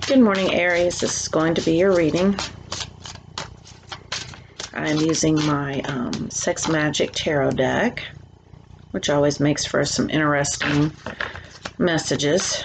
Good morning, Aries. This is going to be your reading. I'm using my Sex Magic Tarot deck, which always makes for some interesting messages.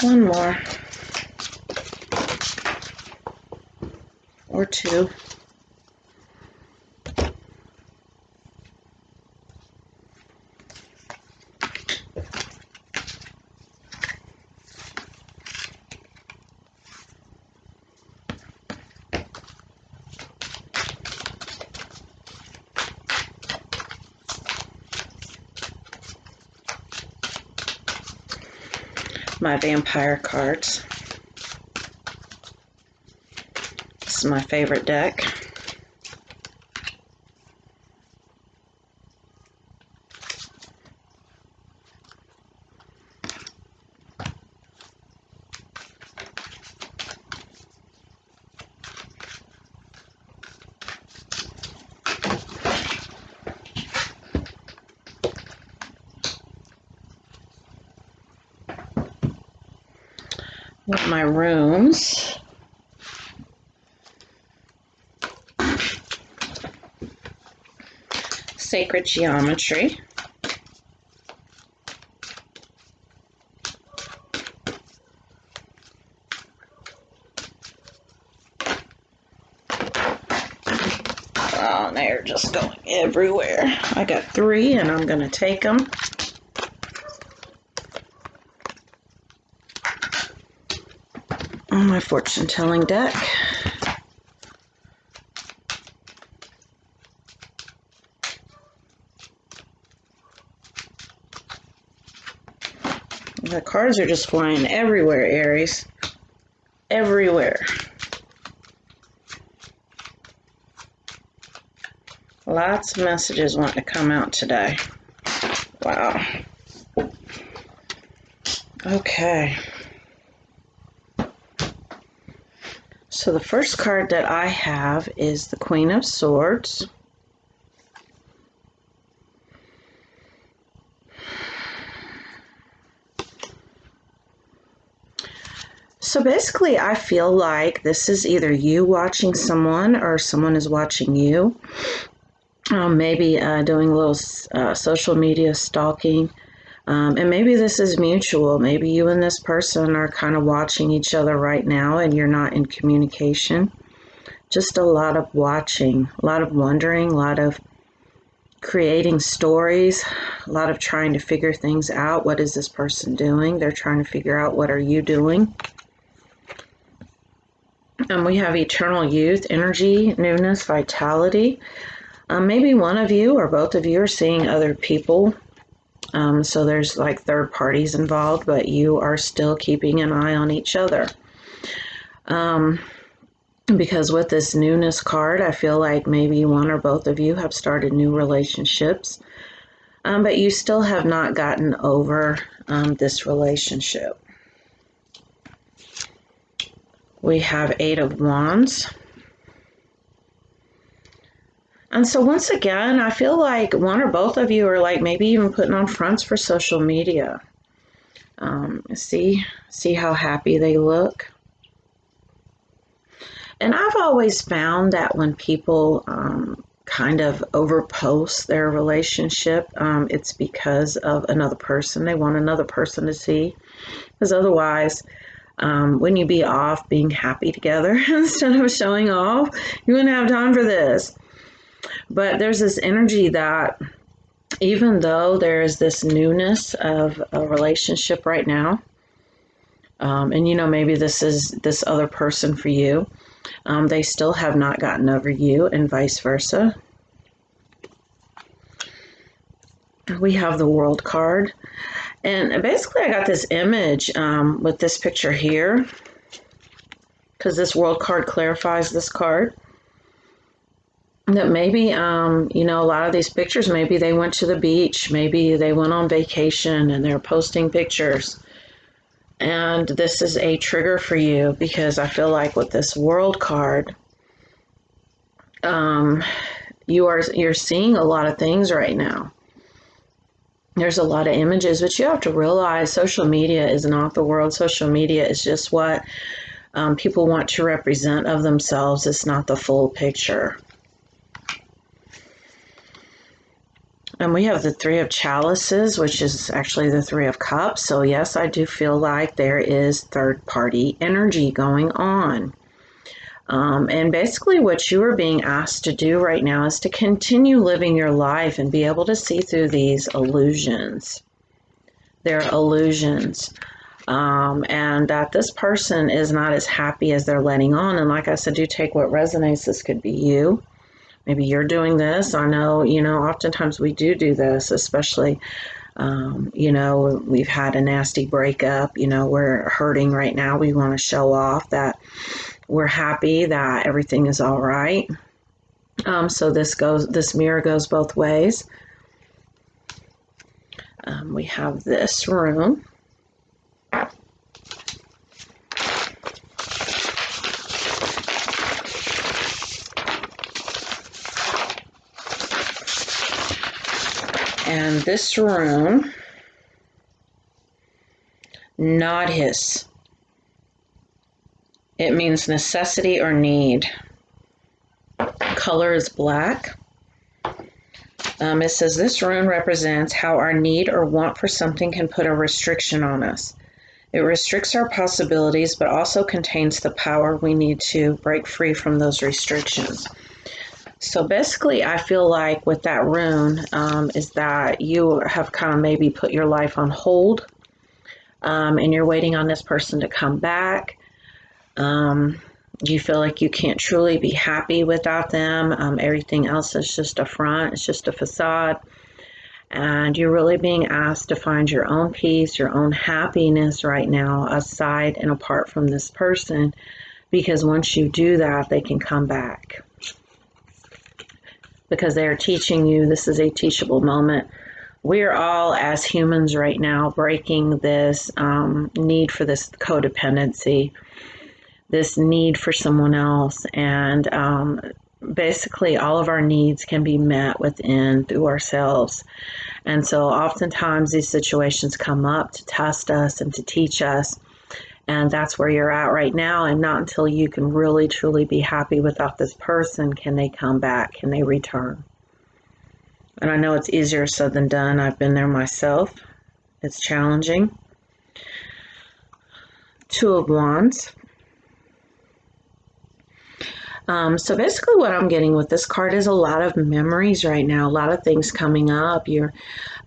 One more. Or two. My vampire cards. This is my favorite deck. With my runes. Sacred geometry. Oh, they're just going everywhere. I got 3 and I'm going to take them. On my fortune telling deck. The cards are just flying everywhere, Aries. Everywhere. Lots of messages wanting to come out today. Wow. Okay. So the first card that I have is the Queen of Swords. So basically, I feel like this is either you watching someone or someone is watching you. Maybe doing a little social media stalking. And maybe this is mutual. Maybe you and this person are kind of watching each other right now and you're not in communication. Just a lot of watching, a lot of wondering, a lot of creating stories, a lot of trying to figure things out. What is this person doing? They're trying to figure out what are you doing. And we have eternal youth, energy, newness, vitality. Maybe one of you or both of you are seeing other people. So there's like third parties involved, but you are still keeping an eye on each other. Because with this newness card, I feel like maybe one or both of you have started new relationships, but you still have not gotten over this relationship. We have 8 of Wands. And so once again, I feel like one or both of you are like maybe even putting on fronts for social media. See how happy they look. And I've always found that when people kind of overpost their relationship, it's because of another person. They want another person to see. Because otherwise, wouldn't you be off being happy together instead of showing off? You wouldn't have time for this. But there's this energy that even though there is this newness of a relationship right now, and you know, maybe this is this other person for you, they still have not gotten over you and vice versa. We have the World card. And basically I got this image with this picture here, because this World card clarifies this card. That maybe, you know, a lot of these pictures, maybe they went to the beach, maybe they went on vacation and they're posting pictures. And this is a trigger for you, because I feel like with this World card, you're seeing a lot of things right now. There's a lot of images, but you have to realize social media is not the world. Social media is just what people want to represent of themselves. It's not the full picture. And we have the Three of Chalices, which is actually the Three of Cups. So yes, I do feel like there is third-party energy going on. And basically what you are being asked to do right now is to continue living your life and be able to see through these illusions. They're illusions. And that this person is not as happy as they're letting on. And like I said, do take what resonates. This could be you. Maybe you're doing this. I know, you know, oftentimes we do this, especially, you know, we've had a nasty breakup, you know, we're hurting right now. We want to show off that we're happy, that everything is all right. So this mirror goes both ways. We have this room. And this room, Nadhis. It means necessity or need. Color is black. It says this rune represents how our need or want for something can put a restriction on us. It restricts our possibilities, but also contains the power we need to break free from those restrictions. So basically, I feel like with that rune is that you have kind of maybe put your life on hold, and you're waiting on this person to come back. You feel like you can't truly be happy without them. Everything else is just a front, it's just a facade. And you're really being asked to find your own peace, your own happiness right now, aside and apart from this person, because once you do that, they can come back. Because they are teaching you, this is a teachable moment. We're all, as humans right now, breaking this need for this codependency, this need for someone else. And basically all of our needs can be met within through ourselves. And so oftentimes these situations come up to test us and to teach us. And that's where you're at right now. And not until you can really, truly be happy without this person can they come back, can they return. And I know it's easier said than done. I've been there myself. It's challenging. Two of Wands. So basically what I'm getting with this card is a lot of memories right now, a lot of things coming up. You're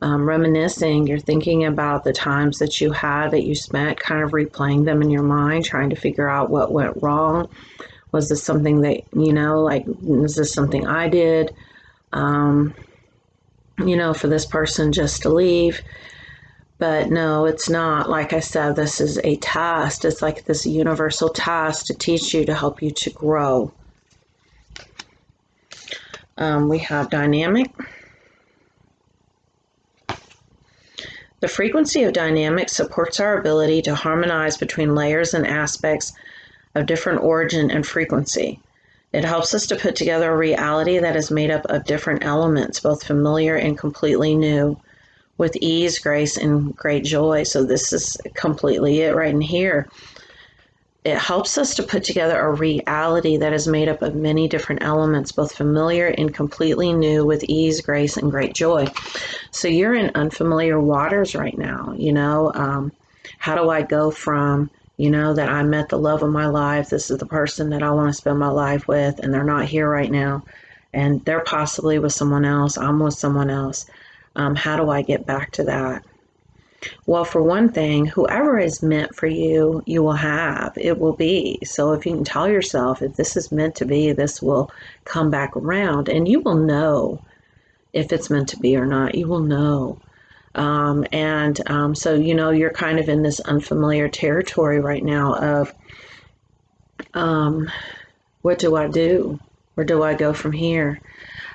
reminiscing, you're thinking about the times that you had, that you spent, kind of replaying them in your mind, trying to figure out what went wrong. Was this something that, you know, like, is this something I did, you know, for this person just to leave? But no, it's not. Like I said, this is a test. It's like this universal test to teach you, to help you to grow. We have dynamic. The frequency of dynamic supports our ability to harmonize between layers and aspects of different origin and frequency. It helps us to put together a reality that is made up of different elements, both familiar and completely new, with ease, grace, and great joy. So this is completely it right in here. It helps us to put together a reality that is made up of many different elements, both familiar and completely new, with ease, grace, and great joy. So you're in unfamiliar waters right now. You know, how do I go from, you know, that I met the love of my life, this is the person that I want to spend my life with, and they're not here right now, and they're possibly with someone else, I'm with someone else. How do I get back to that? Well, for one thing, whoever is meant for you, you will have. It will be. So if you can tell yourself, if this is meant to be, this will come back around, and you will know if it's meant to be or not. You will know. So, you're kind of in this unfamiliar territory right now of, what do I do? Where do I go from here?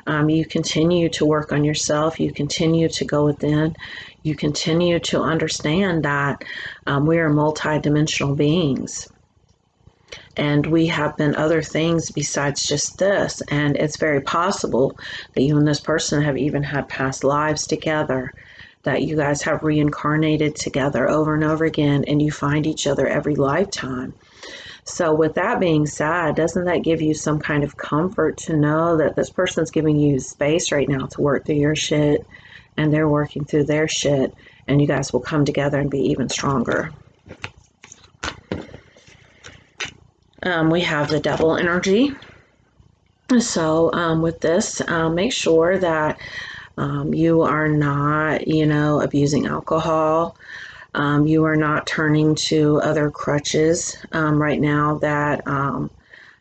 You continue to work on yourself. You continue to go within. You continue to understand that we are multidimensional beings. And we have been other things besides just this. And it's very possible that you and this person have even had past lives together, that you guys have reincarnated together over and over again, and you find each other every lifetime. So with that being said, doesn't that give you some kind of comfort to know that this person's giving you space right now to work through your shit, and they're working through their shit, and you guys will come together and be even stronger? We have the devil energy. So with this, make sure that you are not, abusing alcohol. You are not turning to other crutches right now that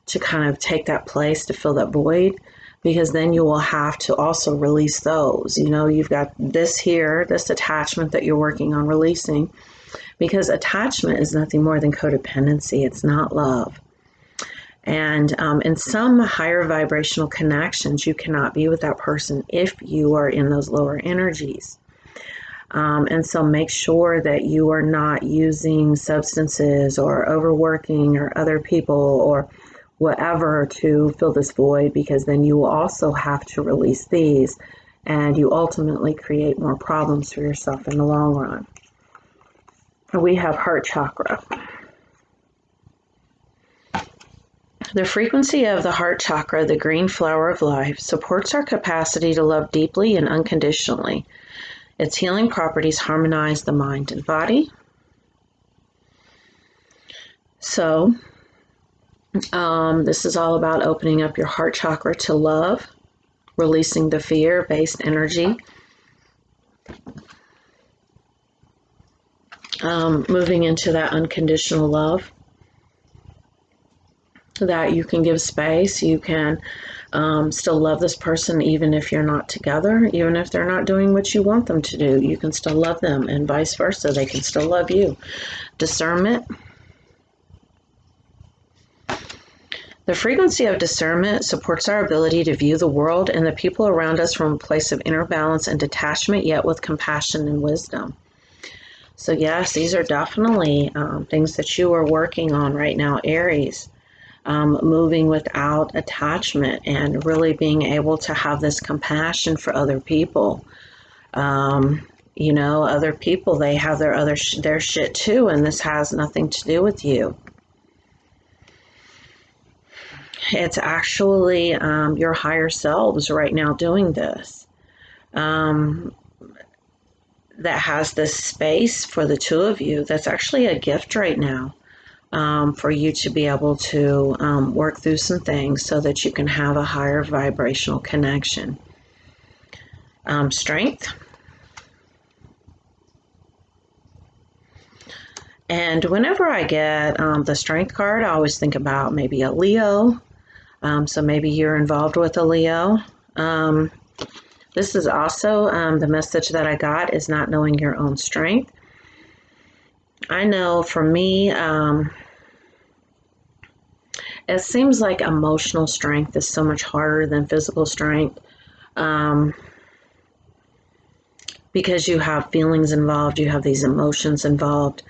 to kind of take that place to fill that void, because then you will have to also release those. You've got this here, this attachment that you're working on releasing, because attachment is nothing more than codependency. It's not love. And in some higher vibrational connections, you cannot be with that person if you are in those lower energies. And so make sure that you are not using substances or overworking or other people or whatever to fill this void, because then you will also have to release these, and you ultimately create more problems for yourself in the long run. We have heart chakra. The frequency of the heart chakra, the green flower of life, supports our capacity to love deeply and unconditionally. Its healing properties harmonize the mind and body. So, this is all about opening up your heart chakra to love, releasing the fear-based energy, moving into that unconditional love, that you can give space. You can still love this person even if you're not together, even if they're not doing what you want them to do. You can still love them, and vice versa. They can still love you. Discernment. The frequency of discernment supports our ability to view the world and the people around us from a place of inner balance and detachment, yet with compassion and wisdom. So yes, these are definitely things that you are working on right now, Aries. Moving without attachment and really being able to have this compassion for other people. Other people, they have their shit too, and this has nothing to do with you. It's actually your higher selves right now doing this. That has this space for the two of you. That's actually a gift right now. For you to be able to work through some things so that you can have a higher vibrational connection. Strength. And whenever I get the strength card, I always think about maybe a Leo. So maybe you're involved with a Leo. This is also the message that I got, is not knowing your own strength. I know for me, it seems like emotional strength is so much harder than physical strength, because you have feelings involved, you have these emotions involved.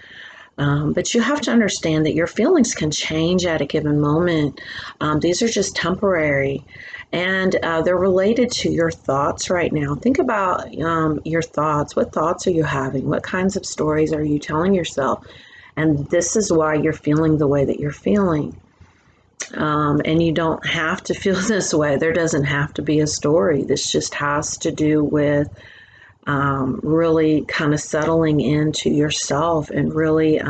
But you have to understand that your feelings can change at a given moment. These are just temporary, and they're related to your thoughts right now. Think about your thoughts. What thoughts are you having? What kinds of stories are you telling yourself? And this is why you're feeling the way that you're feeling. And you don't have to feel this way. There doesn't have to be a story. This just has to do with really kind of settling into yourself and really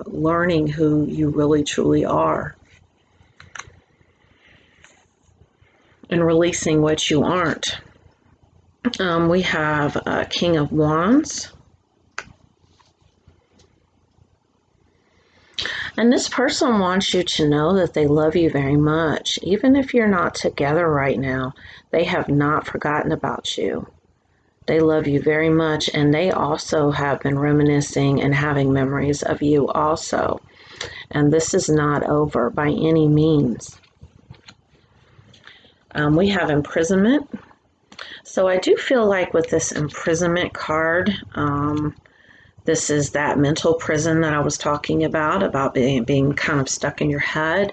learning who you really truly are, and releasing what you aren't. We have King of Wands. And this person wants you to know that they love you very much. Even if you're not together right now, they have not forgotten about you. They love you very much, and they also have been reminiscing and having memories of you also. And this is not over by any means. We have imprisonment. So I do feel like with this imprisonment card, this is that mental prison that I was talking about being kind of stuck in your head,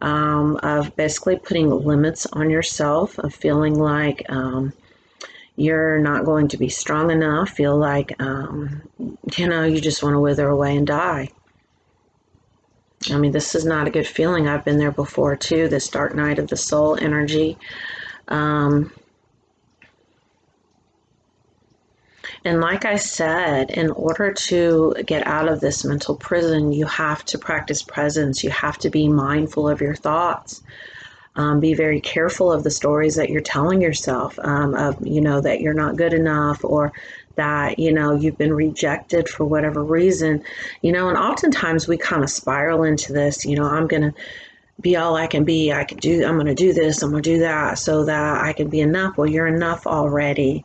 of basically putting limits on yourself, of feeling like you're not going to be strong enough, feel like, you just want to wither away and die. I mean, this is not a good feeling. I've been there before too, this dark night of the soul energy. And like I said, in order to get out of this mental prison, you have to practice presence. You have to be mindful of your thoughts. Be very careful of the stories that you're telling yourself, that you're not good enough, or that, you've been rejected for whatever reason. And oftentimes we kind of spiral into this, I'm going to be all I can be. I'm going to do this, I'm going to do that so that I can be enough. Well, you're enough already.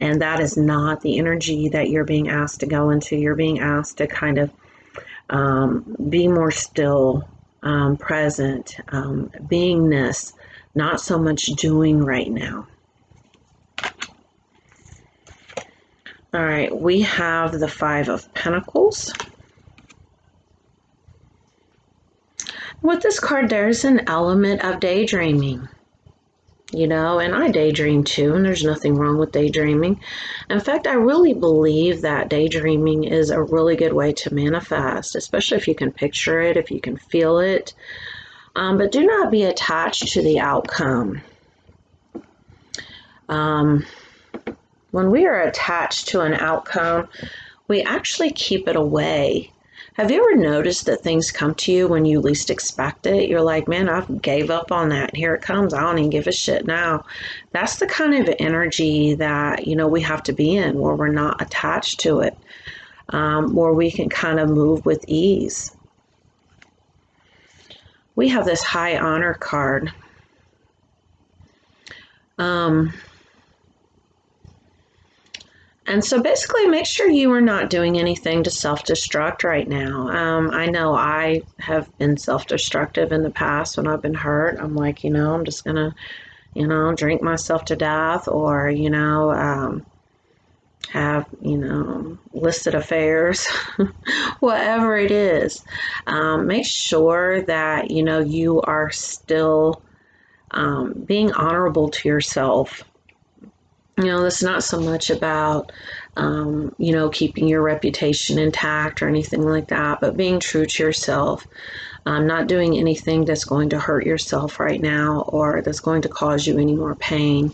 And that is not the energy that you're being asked to go into. You're being asked to kind of be more still, present, beingness, not so much doing right now. All right, we have the Five of Pentacles. With this card, there's an element of daydreaming. And I daydream too, and there's nothing wrong with daydreaming. In fact, I really believe that daydreaming is a really good way to manifest, especially if you can picture it, if you can feel it. But do not be attached to the outcome. When we are attached to an outcome, we actually keep it away. Have you ever noticed that things come to you when you least expect it? You're like, man, I gave up on that. Here it comes. I don't even give a shit now. That's the kind of energy that, we have to be in, where we're not attached to it, where we can kind of move with ease. We have this High Honor card. And so basically make sure you are not doing anything to self-destruct right now. I know I have been self-destructive in the past when I've been hurt. I'm like, I'm just going to, drink myself to death, or, have, illicit affairs, whatever it is. Make sure that, you are still being honorable to yourself. It's not so much about, keeping your reputation intact or anything like that, but being true to yourself, not doing anything that's going to hurt yourself right now or that's going to cause you any more pain.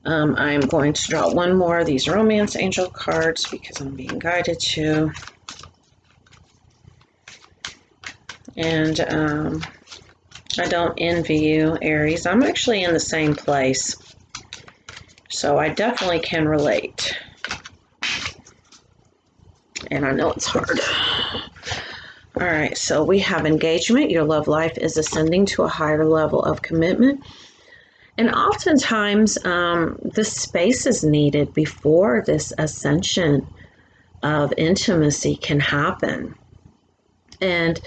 I'm going to draw one more of these Romance Angel cards because I'm being guided to. And I don't envy you, Aries. I'm actually in the same place. So I definitely can relate. And I know it's hard. All right, so we have engagement. Your love life is ascending to a higher level of commitment. And oftentimes, this space is needed before this ascension of intimacy can happen. And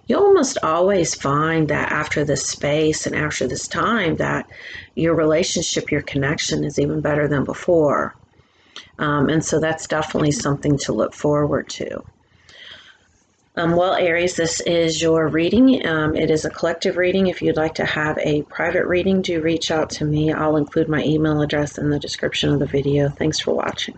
you almost always find that after this space and after this time that your relationship, your connection is even better than before. And so that's definitely something to look forward to. Well, Aries, this is your reading. It is a collective reading. If you'd like to have a private reading, do reach out to me. I'll include my email address in the description of the video. Thanks for watching.